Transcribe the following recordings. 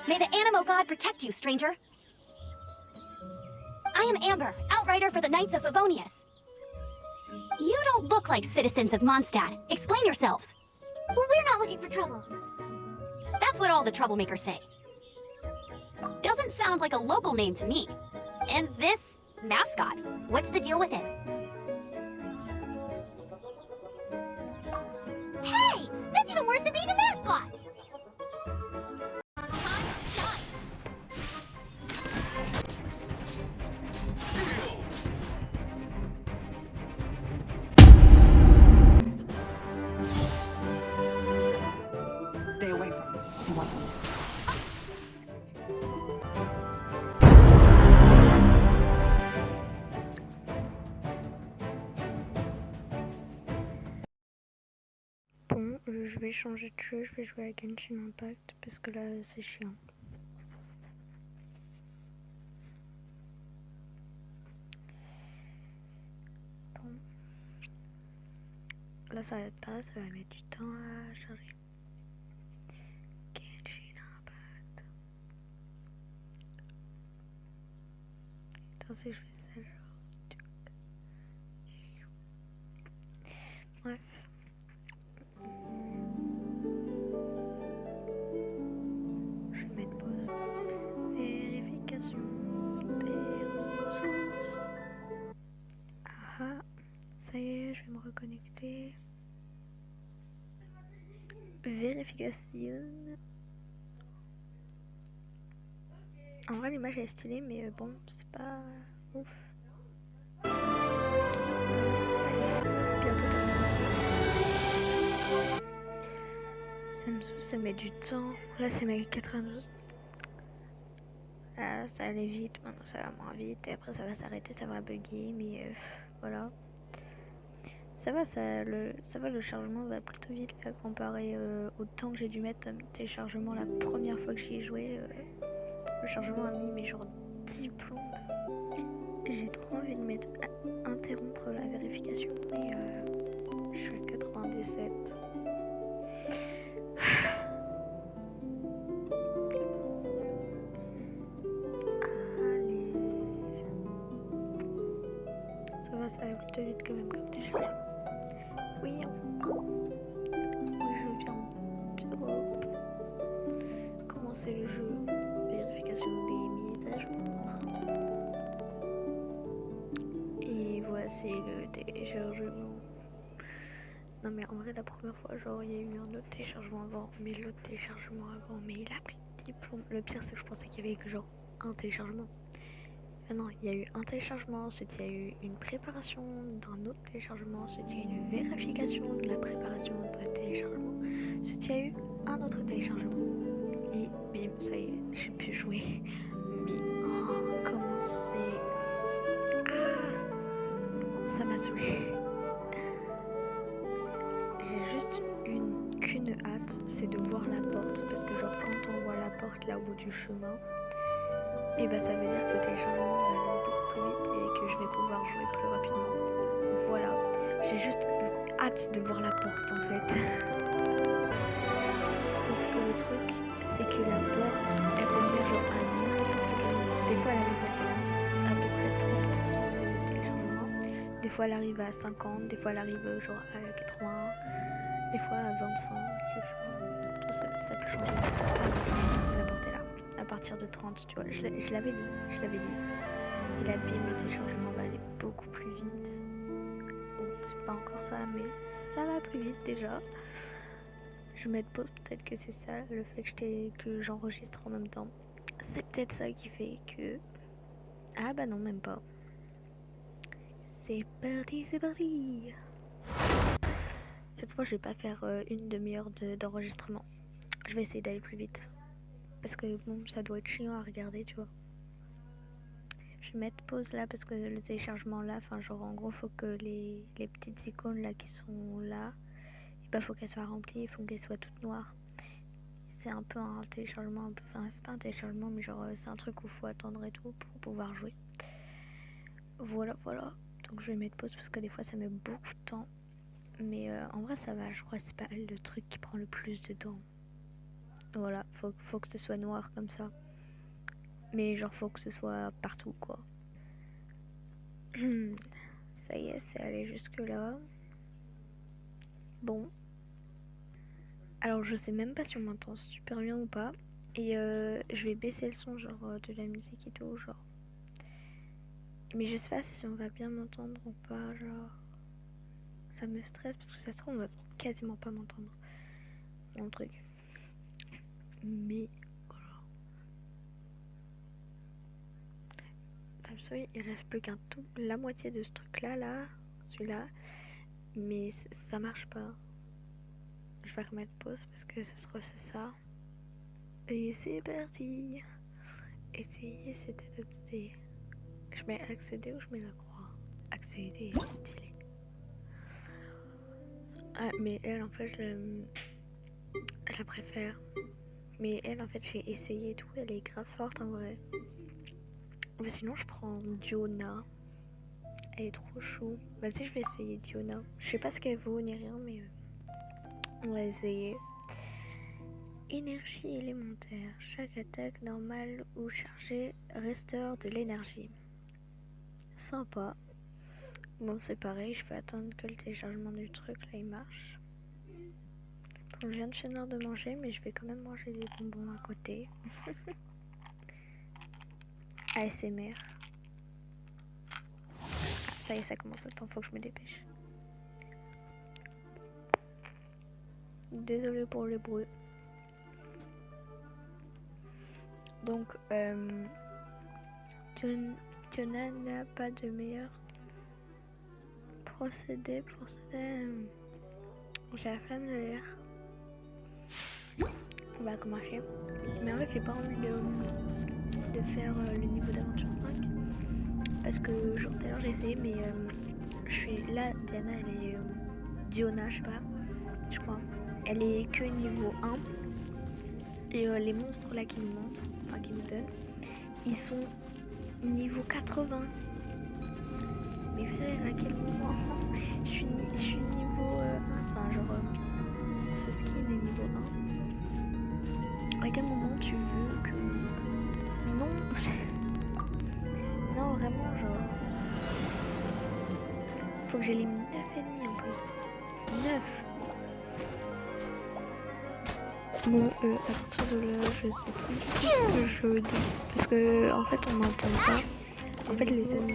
May the Animo God protect you, stranger. I am Amber, outrider for the Knights of Favonius. You don't look like citizens of Mondstadt. Explain yourselves. Well, we're not looking for trouble. That's what all the troublemakers say. Doesn't sound like a local name to me. And this mascot, what's the deal with it? Hey! That's even worse than being a mascot! Stay away from me. You want to? Bon, je vais changer de jeu, je vais jouer à Genshin Impact parce que là c'est chiant. Bon. Là ça va pas, ça va mettre du temps à charger. Genshin Impact. Attends, si je fais ça genre... Bref. Je vais mettre pause. Vérification des ressources. Ah, ça y est, je vais me reconnecter. Vérification. En vrai, l'image est stylée, mais bon, c'est pas ouf. Ça met du temps. Là c'est ma 92. Là ça allait vite, maintenant ça va moins vite et après ça va s'arrêter, ça va bugger, mais voilà. Ça va, le chargement va plutôt vite là, comparé au temps que j'ai dû mettre au téléchargement la première fois que j'y ai joué. Le chargement a mis mais genre 10 plombes. J'ai trop envie de mettre interrompre la vérification, mais je suis à 97. Ça va plutôt vite quand même comme téléchargement. Oui, je viens de commencer le jeu. Vérification des mises à jour. Et voici le téléchargement. Non mais en vrai la première fois genre il y a eu un autre téléchargement avant, mais l'autre téléchargement avant, mais il a pris 10 plombs. Le pire c'est que je pensais qu'il y avait que genre un téléchargement. Ah non, il y a eu un téléchargement, ensuite il y a eu une préparation d'un autre téléchargement, ensuite il y a eu une vérification de la préparation d'un téléchargement, ensuite il y a eu un autre téléchargement. Et bim, ça y est, j'ai pu jouer. Mais comment c'est... Ah, ça m'a saoulé. J'ai juste qu'une hâte, c'est de voir la porte, parce que genre quand on voit la porte là au bout du chemin, et bah ça veut dire que le téléchargement va aller beaucoup plus vite et que je vais pouvoir jouer plus rapidement. Voilà, j'ai juste hâte de voir la porte en fait. Sauf que le truc, c'est que la porte, elle peut venir genre à n'importe quel moment. Des fois elle arrive à peu près 30% du téléchargement, des fois elle arrive à 50, des fois elle arrive genre à 80, des fois à 25, ça peut changer. La porte est là. À partir de 30, tu vois, je l'avais dit. Et la bim, le téléchargement va aller beaucoup plus vite. Bon, c'est pas encore ça, mais ça va plus vite déjà. Je vais mettre pause, peut-être que c'est ça, le fait que j'enregistre en même temps. C'est peut-être ça qui fait que... Ah bah non, même pas. C'est parti, c'est parti. Cette fois, je vais pas faire une demi-heure d'enregistrement. Je vais essayer d'aller plus vite. Parce que bon, ça doit être chiant à regarder, tu vois. Je vais mettre pause là parce que le téléchargement là, enfin genre en gros faut que les petites icônes là qui sont là, et bah faut qu'elles soient remplies, il faut qu'elles soient toutes noires. C'est un peu un téléchargement, enfin c'est pas un téléchargement mais genre c'est un truc où faut attendre et tout pour pouvoir jouer. Voilà. Donc je vais mettre pause parce que des fois ça met beaucoup de temps. Mais en vrai ça va, je crois que c'est pas le truc qui prend le plus de temps. Voilà, faut que ce soit noir comme ça. Mais genre faut que ce soit partout quoi. Ça y est, c'est allé jusque là. Bon. Alors je sais même pas si on m'entend super bien ou pas. Et je vais baisser le son genre de la musique et tout genre. Mais je sais pas si on va bien m'entendre ou pas genre. Ça me stresse parce que ça se trouve on va quasiment pas m'entendre. Mon truc. Mais voilà. Il reste plus qu'un tout, la moitié de ce truc là, celui-là. Mais ça marche pas. Je vais remettre pause parce que ça se refait ça. Et c'est parti. Essayer c'est adopter. Je mets accéder ou je mets la croix? Accéder, c'est stylé. Ah mais elle en fait je la préfère. Mais elle en fait j'ai essayé et tout, elle est grave forte en vrai. Mais sinon je prends Diona. Elle est trop chou. Vas-y je vais essayer Diona. Je sais pas ce qu'elle vaut ni rien mais on va essayer. Énergie élémentaire. Chaque attaque normale ou chargée restaure de l'énergie. Sympa. Bon c'est pareil, je vais attendre que le téléchargement du truc là il marche. Bon, je viens de finir de manger mais je vais quand même manger des bonbons à côté. ASMR. Ça y est, ça commence, attends, faut que je me dépêche. Désolée pour le bruit. Donc, Diona n'a pas de meilleur procédé pour ça. J'ai la flemme de lire. On va commencer. Mais en fait, j'ai pas envie de faire le niveau d'aventure 5. Parce que genre tout à l'heure j'ai essayé mais je suis là, Diana elle est Diona je sais pas, je crois. Elle est que niveau 1 et les monstres là qui nous montrent, enfin qui nous donnent, ils sont niveau 80. Mais frère à quel moment je suis niveau 1, enfin genre ce skin est niveau 1. À quel moment tu veux que... Non. Non, vraiment, genre... Faut que j'élimine 9 ennemis en plus. 9. Bon, à partir de là, je sais plus ce que je dis. Parce que, en fait, on m'entend pas. En fait, les ennemis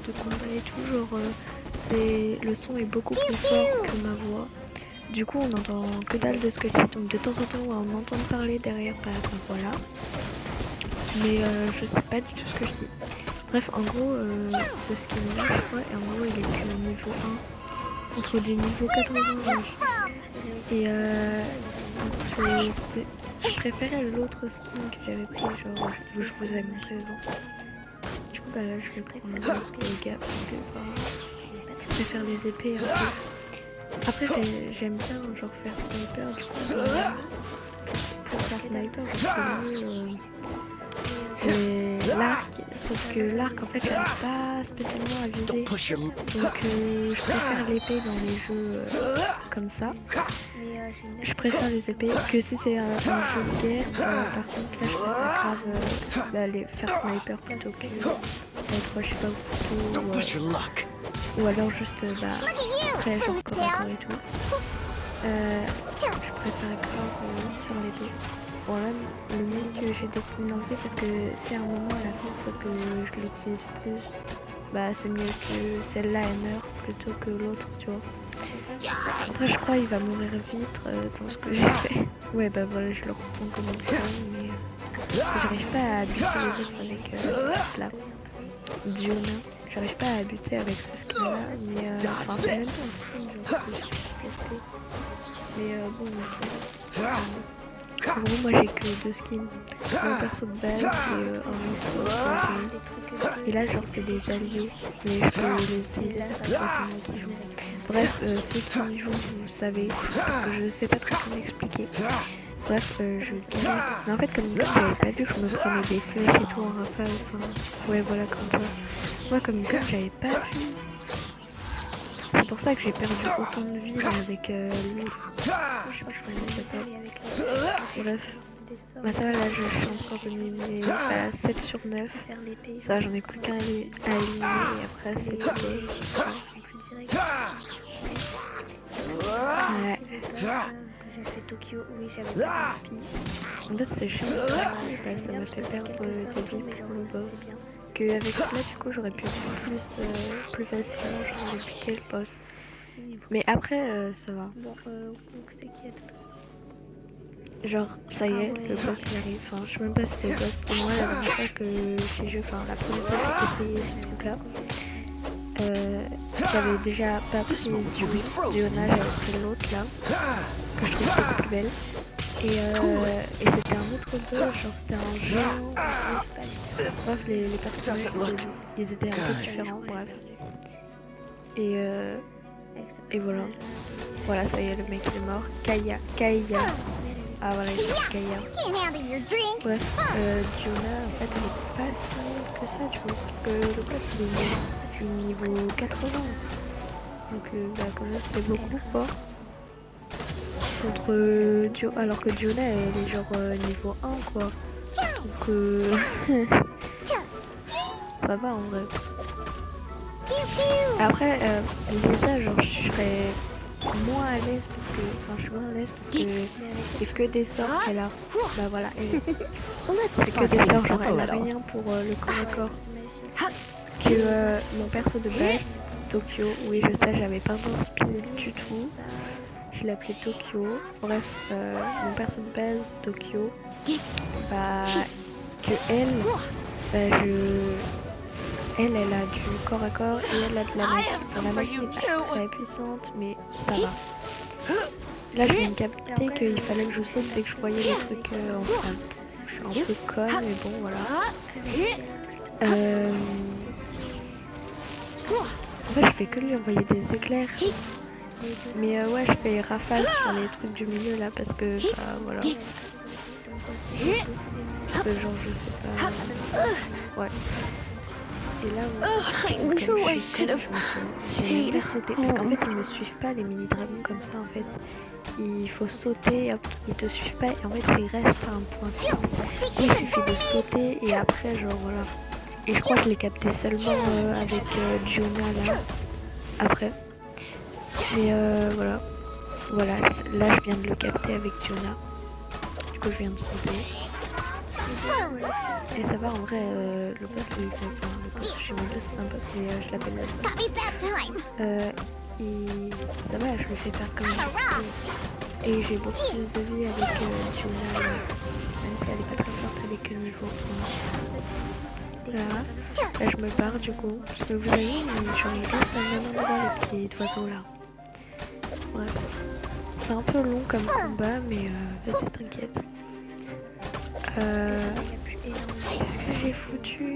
de combat et tout, genre... le son est beaucoup plus fort que ma voix. Du coup, on entend que dalle de ce que je dis. Donc, de temps en temps, on m'entend parler derrière par ma voix là. Mais je sais pas du tout ce que je dis. Bref, en gros, ce skin là, je crois, et en gros, il est que niveau 1 contre du niveau 80. Et je préférais l'autre skin que j'avais pris, genre, je vous ai montré avant. Du coup, bah là, je vais prendre les gars, parce que je préfère les épées un peu. Après, j'aime bien, genre, faire sniper, pour faire sniper, genre, l'arc, sauf que l'arc en fait j'arrive pas spécialement à viser, donc je préfère l'épée dans les jeux comme ça. Je préfère les épées que si c'est un jeu de guerre, par contre là je préfère grave les faire sniper plutôt que être je sais pas couteau ou alors juste après genre corps à corps et tout. Je préfère grave sur l'épée. Bon là, le mieux que j'ai décidé de l'enlever parce que si à un moment à la fin il faut que je l'utilise plus, bah c'est mieux que celle-là elle meurt plutôt que l'autre, tu vois. Après je crois qu'il va mourir vite dans ce que j'ai fait. Ouais bah voilà, je le reprends comme ça, mais j'arrive pas à buter les autres avec là. Diona, j'arrive pas à buter avec ce skin là, mais enfin c'est même pas un skin genre que je suis blessée. Mais bon, en gros, moi j'ai que 2 skins, un perso de base et un autre. Et là, genre, c'est des alliés, mais je peux les utiliser parce que c'est moi qui joue. Bref, ceux qui jouent, vous savez, je sais pas très comment expliquer. Bref, je galère. Mais en fait, comme j'avais pas vu, je me prenais des flèches et tout en rafale. Enfin, ouais, voilà, comme ça. Moi, comme j'avais pas vu. C'est pour ça que j'ai perdu autant de vie avec lui. Je sais pas comment il s'appelle. Bref, Bah ça va, là je suis encore donné à 7 sur 9. Ça j'en ai plus qu'un à éliminer et après c'est tout. Ouais. J'ai fait Tokyo, oui j'avais pas de. En fait c'est chiant, ça m'a fait perdre des vies pour le boss. Que avec là du coup j'aurais pu plus facilement genre expliquer le boss. Mais après ça va. Bon donc c'est qui a tout. Genre, ça y est, le boss il arrive. Enfin, je sais même pas si c'est le boss. Pour moi, la dernière fois que j'ai joué, enfin, la première fois que j'ai essayé ce truc-là, j'avais déjà pas pris Diona, j'avais pris l'autre là, que je trouve beaucoup plus belle. Et c'était un autre boss, genre c'était un géant. Bref, les personnages, ils étaient un peu différents, bref. Et voilà. Voilà, ça y est, le mec il est mort. Kaia. Ah voilà, il s'appelle Kaia. Can't handle your drink. Bref, Diona, en fait, elle est pas si haute que ça, tu vois. Parce que le boss, il est du niveau 80. Donc, bah, quand même, c'est beaucoup fort. Contre alors que Diona, elle est genre niveau 1, quoi. Donc, ça va en vrai. Après, Lisa, genre, je serais moins à l'aise parce que. Enfin, je suis moins à l'aise parce que c'est que des sorts qu'elle a. Bah voilà, c'est que des sorts, genre, elle a rien pour le corps à corps. Que mon perso de base, Tokyo, oui, je sais, j'avais pas d'inspiré du tout. Je l'appelais Tokyo. Bref, mon perso de base, Tokyo, bah, que elle, bah, elle a du corps à corps et elle a de la magie. La magie n'est pas très puissante, mais ça va. Là, je viens de capter qu'il fallait que je saute dès que je voyais les trucs en flamme. Je suis un peu conne, mais bon, voilà. En fait, je fais que lui envoyer des éclairs. Mais ouais, je fais rafale sur les trucs du milieu là parce que, bah, voilà. Parce que genre, je sais pas. Ouais. Et là, comme je suis con, j'ai sauté. Parce qu'en fait, ils me suivent pas les mini-dragons comme ça en fait. Il faut sauter, hop, ils te suivent pas et en fait, ils restent à un point fixe. Il suffit de sauter et après, genre voilà. Et je crois que je l'ai capté seulement avec Diona là. Après. Mais voilà. Voilà, là je viens de le capter avec Diona. Du coup, je viens de sauter. Et ça va en vrai, le boss, je sais même pas si c'est un boss, mais je l'appelle le boss. Ça va, je le fais faire comme ça. Et j'ai beaucoup plus de vie avec Diona, même si elle est pas très forte, elle est que niveau 1. Là, je me barre du coup, parce que vous avez vu, j'en ai juste à même endroit les petits oiseaux là. Bref, c'est un peu long comme combat, mais vas-y, t'inquiète. Qu'est-ce que j'ai foutu?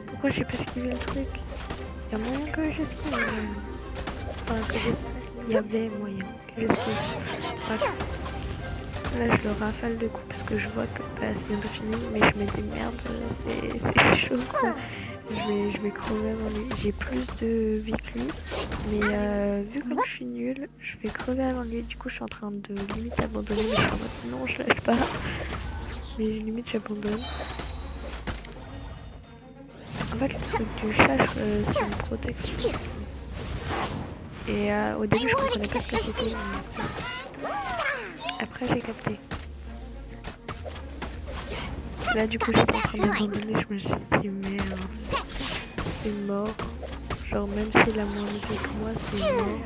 Pourquoi j'ai pas esquivé le truc? Y'a moyen que j'esquive. Enfin, il y avait moyen que j'esquive. Bref. Là, je le rafale de coups parce que je vois que bah, c'est bientôt fini. Mais je me dis merde, c'est chaud quoi. Je vais crever avant lui. J'ai plus de vie que lui. Mais vu comme je suis nulle, je vais crever avant lui. Du coup, je suis en train de limite abandonner. Mais je suis en mode non, je lâche pas. Mais limite j'abandonne. En fait le truc du chat c'est une protection. Et au début je comprenais pas ce que c'était. Après j'ai capté. Là du coup j'étais en train d'abandonner, je me suis dit merde, c'est mort. Genre même s'il a moins de vie que moi c'est mort.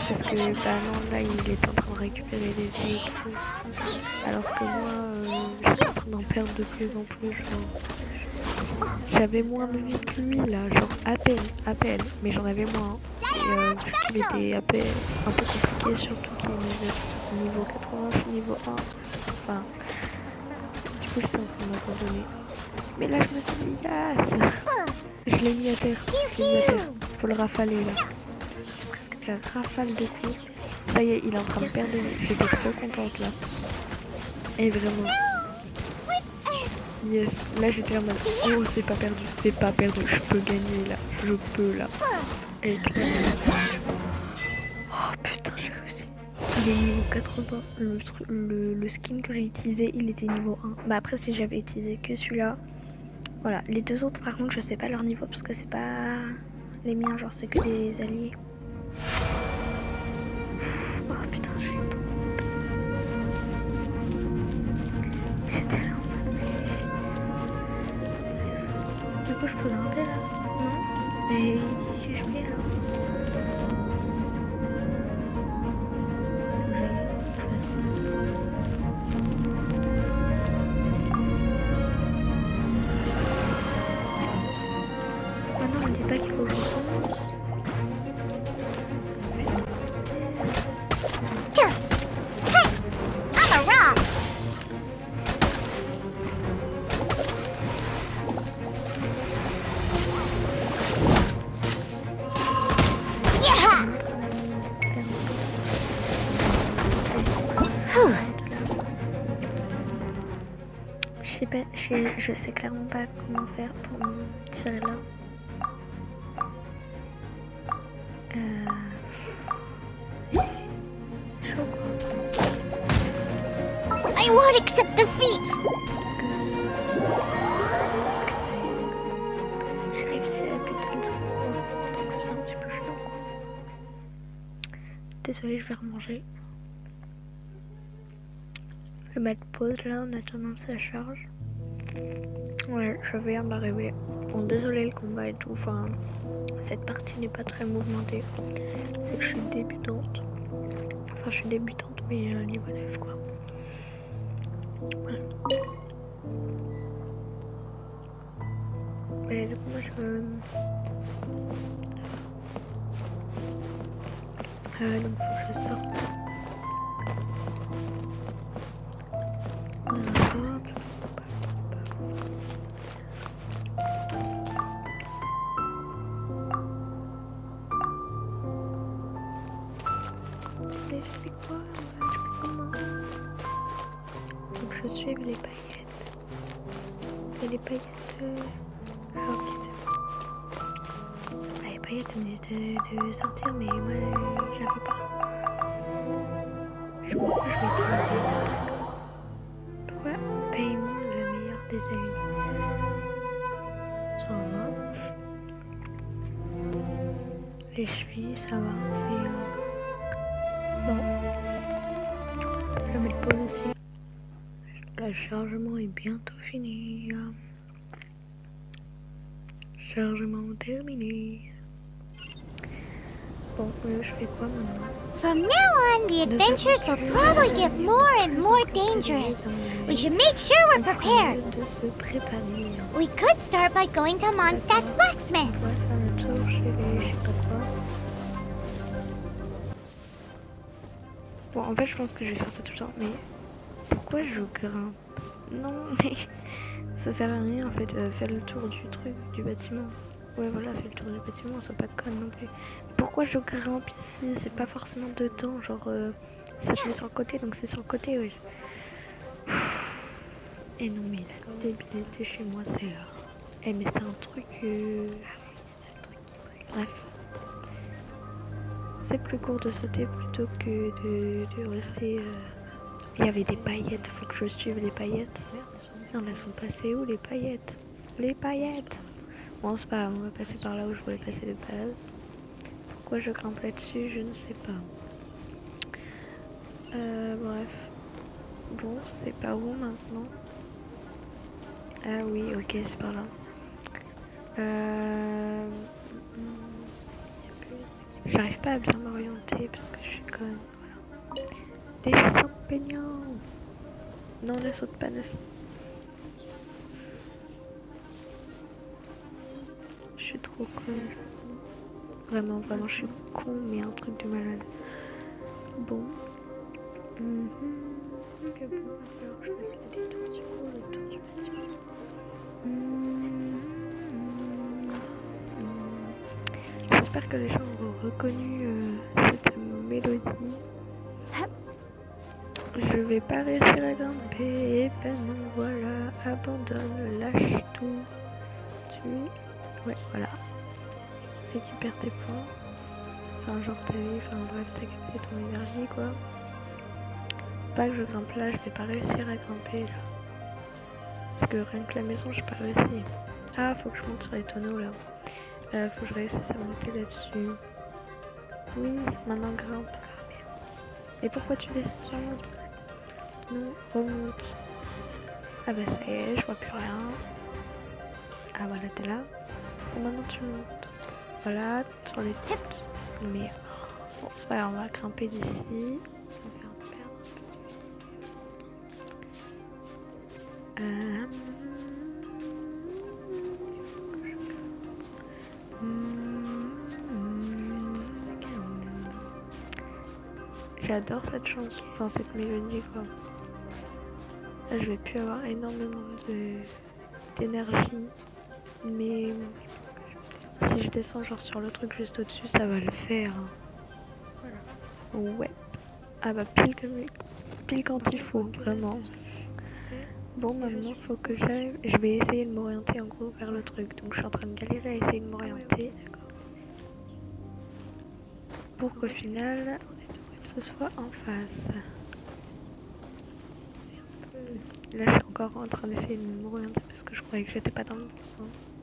Parce que bah non là il est en train de récupérer les vies et tout. Alors que moi je suis en train d'en perdre de plus en plus genre. J'avais moins de vie que lui là, genre à peine, mais j'en avais moins. Et vu qu'il était un peu compliqué, surtout qu'il est niveau 80, je suis niveau 1. Enfin, du coup j'étais en train d'abandonner. Mais là je me suis dit yes. Je l'ai mis à terre, faut le rafaler là. La rafale de coups. Ça y est, il est en train de perdre. J'étais trop contente là. Et vraiment. Yes. Là j'étais en mode oh c'est pas perdu, je peux gagner là. Je peux là. Et clairement. Oh putain j'ai réussi. Il est niveau 80. Le skin que j'ai utilisé, il était niveau 1. Bah après, si j'avais utilisé que celui-là. Voilà. Les deux autres, par contre, je sais pas leur niveau parce que c'est pas les miens. Genre, c'est que des alliés. Oh putain, je suis trop. J'étais là en mode, mais. Du coup, je peux grimper là? Non? Mais si je fais là. Ah non, me dis pas qu'il faut que je recommence. Hey, I'm a rock. Yeah. Whew. Je sais pas, je sais clairement pas comment faire pour me tirer là. Chaud quoi. I won't accept defeat. J'ai réussi à buter le truc. Donc c'est un petit peu chiant quoi. Désolée, je vais remanger. Je vais mettre pause là en attendant que ça charge. Ouais, je viens d'arriver. Bon, désolé le combat et tout. Enfin, cette partie n'est pas très mouvementée. C'est que je suis débutante. Enfin, je suis débutante, mais niveau 9 quoi. Voilà. Et du coup, moi je veux. Donc, faut que je sorte. Et je fais quoi? Je fais comment? Donc je suis les paillettes. Et les paillettes. Ah ok c'est bon. Ah, les paillettes venaient de sortir mais moi j'avais pas. Je pense que je vais utiliser le truc. Pourquoi paiement le meilleur des amis? Ça va. Les chevilles ça va. C'est bon. Je vais mettre pause aussi. Le chargement est bientôt fini. Chargement terminé. Bon, je fais quoi maintenant? From now on, the adventures will probably get more and more dangerous. We should make sure we're prepared. De se préparer. We could start by going to Mondstadt's blacksmith. On va faire un tour chez les je sais pas quoi. Bon, en fait, je pense que je vais faire ça tout le temps, mais pourquoi je grimpe? Non, mais ça sert à rien en fait. Faire le tour du truc, du bâtiment. Ouais, voilà, faire le tour du bâtiment, c'est pas de conne non plus. Pourquoi je grimpe ici? C'est pas forcément dedans, genre ça se met sur le côté, donc c'est sur le côté, ouais. Et non, mais la débilité chez moi, c'est là. Eh, mais c'est un truc. Bref. C'est plus court de sauter plutôt que de rester. Il y avait des paillettes, faut que je suive les paillettes. Merde, elles sont passées où les paillettes? Les paillettes! Bon, c'est pas grave, on va passer par là où je voulais passer de base. Pourquoi je grimpe là-dessus, je ne sais pas. Bref. Bon, c'est par où maintenant? Ah oui, ok, c'est par là. J'arrive pas à bien m'orienter parce que je suis conne. Voilà. Des champignons! Non, ne saute pas, ne saute. Je suis trop con. Vraiment, vraiment, je suis con, mais un truc de malade. Bon. Que bon, alors je fasse le détour du coup, le tour du bâtiment. J'espère que les gens auront reconnu cette mélodie. Je vais pas réussir à grimper, et ben non, voilà, abandonne, lâche tout. Ouais, voilà. Récupère tes points. Enfin, genre ta vie, enfin bref, t'as capté ton énergie quoi. pas que je grimpe là, je vais pas réussir à grimper là. Parce que rien que la maison, j'ai pas réussi. Ah, faut que je monte sur les tonneaux là. Faut que je réussisse à monter là-dessus. Oui, maintenant grimpe. Ah, merde. Et pourquoi tu descends? Non, remonte. Ah bah ça y est, je vois plus rien. Ah voilà, t'es là. Et maintenant tu montes. Voilà, sur les têtes. Mais bon, c'est pas grave, on va grimper d'ici. On va faire perdre un peu. J'adore cette chanson, enfin cette mélodie quoi. Là, je vais plus avoir énormément d'énergie, mais si je descends genre sur le truc juste au-dessus, ça va le faire. Voilà. Ouais. Ah bah pile quand il faut, vraiment. Bon, maintenant faut que j'aille. Je vais essayer de m'orienter en gros vers le truc. Donc je suis en train de galérer à essayer de m'orienter. Pour qu'au final, ce soit en face. Là, je suis encore en train d'essayer de m'orienter parce que je croyais que j'étais pas dans le bon sens.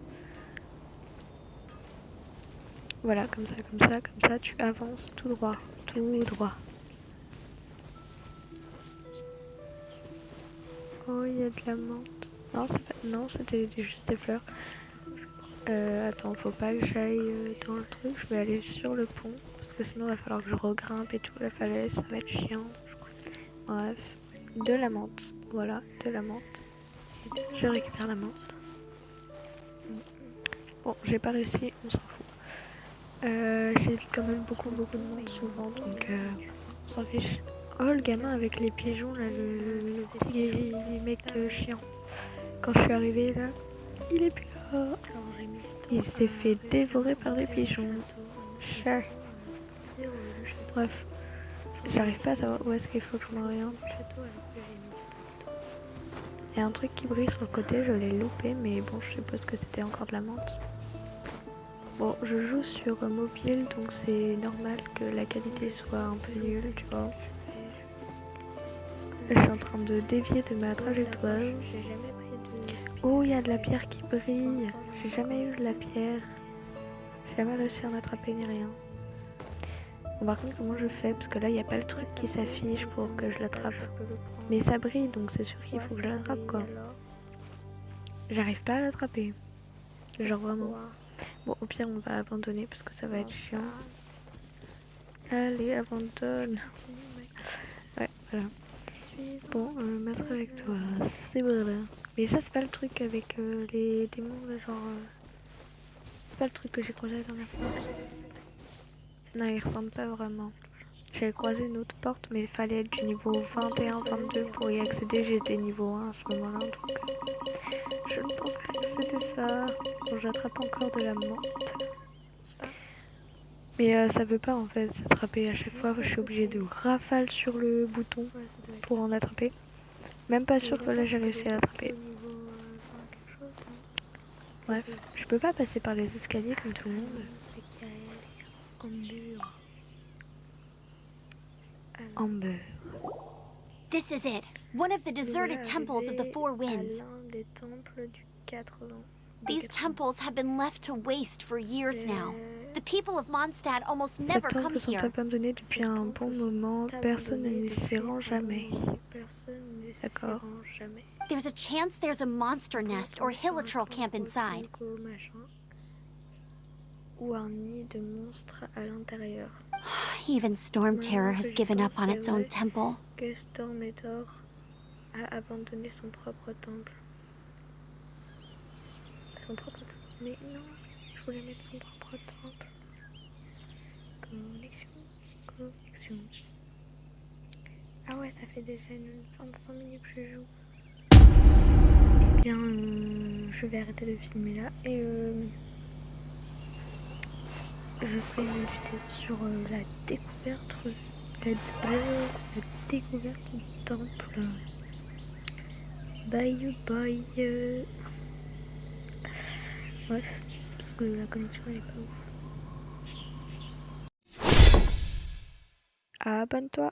Voilà, comme ça, tu avances tout droit, tout droit. Oh, il y a de la menthe. Non, non, c'était juste des fleurs. Attends, faut pas que j'aille dans le truc. Je vais aller sur le pont parce que sinon, il va falloir que je regrimpe et tout la falaise. Ça va être chiant. Bref, de la menthe. Voilà, de la menthe. Je récupère la menthe. Bon, j'ai pas réussi, on s'en fout. J'ai quand même beaucoup de menthe souvent, donc on s'en fiche. Oh, le gamin avec les pigeons, là, le petit mec chiant. Quand je suis arrivée là, il est plus là. Il s'est fait dévorer par des pigeons. Chat. Bref, j'arrive pas à savoir où est-ce qu'il faut que je m'oriente. Il y a un truc qui brille sur le côté, je l'ai loupé, mais bon, je suppose que c'était encore de la menthe. Bon, je joue sur mobile, donc c'est normal que la qualité soit un peu nulle, tu vois. Je suis en train de dévier de ma trajectoire. Oh, il y a de la pierre qui brille. J'ai jamais eu de la pierre. J'ai jamais réussi à en attraper ni rien. Bon, par contre, comment je fais? Parce que là, il n'y a pas le truc qui s'affiche pour que je l'attrape. Mais ça brille, donc c'est sûr qu'il faut que je l'attrape, quoi. J'arrive pas à l'attraper. Genre vraiment. Bon, au pire, on va abandonner parce que ça va être chiant. Allez, abandonne. Ouais, voilà. Bon, ma trajectoire, c'est voilà. Mais ça, c'est pas le truc avec les démons, là, genre... C'est pas le truc que j'ai croisé la dernière fois. Non, il ressemble pas vraiment. J'ai croisé une autre porte, mais il fallait être du niveau 21-22 pour y accéder. J'étais niveau 1 à ce moment-là, donc... je ne pense pas que c'était ça. Bon, j'attrape encore de la menthe. Mais ça veut pas en fait s'attraper à chaque fois. Je suis obligée de rafale sur le bouton pour en attraper. Même pas sûr que là j'ai réussi à l'attraper. Bref, je peux pas passer par les escaliers comme tout le monde. Amber. This is it. One of the deserted temples of the Four Winds. These temples have been left to waste for years now. The people of Mondstadt almost Ces never come temples sont here. abandonnés depuis un bon moment. Personne ne s'y rend jamais. D'accord. There's a chance there's a monster nest or hilichurl camp inside. Ou un nid de monstres à l'intérieur. Even Storm Terror has given up on its own temple. Que Stormetor a abandonné son propre temple. Son propre temple. Mais non, je voulais mettre son propre temple. Connexion. Ah ouais, ça fait déjà une 25 minutes que je joue. Eh bien, je vais arrêter de filmer là et je ferai une vidéo sur la découverte du temple. Bye bye. Bref, parce que la connexion elle est pas ouf. Abonne-toi.